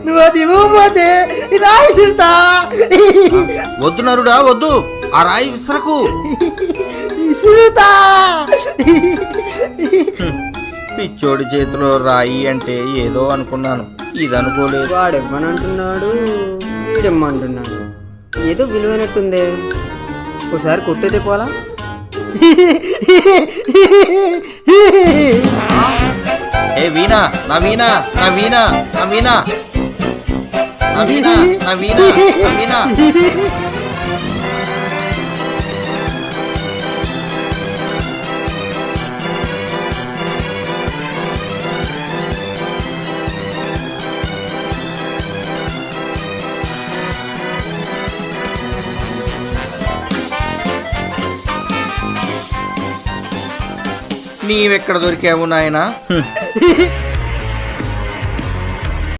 నువ్వు అది ఇవ్వకపోతే రాయి సిడతా. వద్దు నరుడా వద్దు, ఆ రాయి విసరకు. సిడతా. పిచ్చోడి చేతిలో రాయి అంటే ఏదో అనుకున్నాను, ఇది అనుకోలేదు. వాడెవ్వనంటున్నాడు, వీడెమ్మంటున్నాడు. ఏదో విలువైనట్టుందే, ఒకసారి కొట్టేదే పోలా. ఏ వీణా, నా వీణా, నా వీణా, నా వీణా, నా వీణా, నా వీణా, నా వీణా. నీవెక్కడ దొరికావు నాయనా?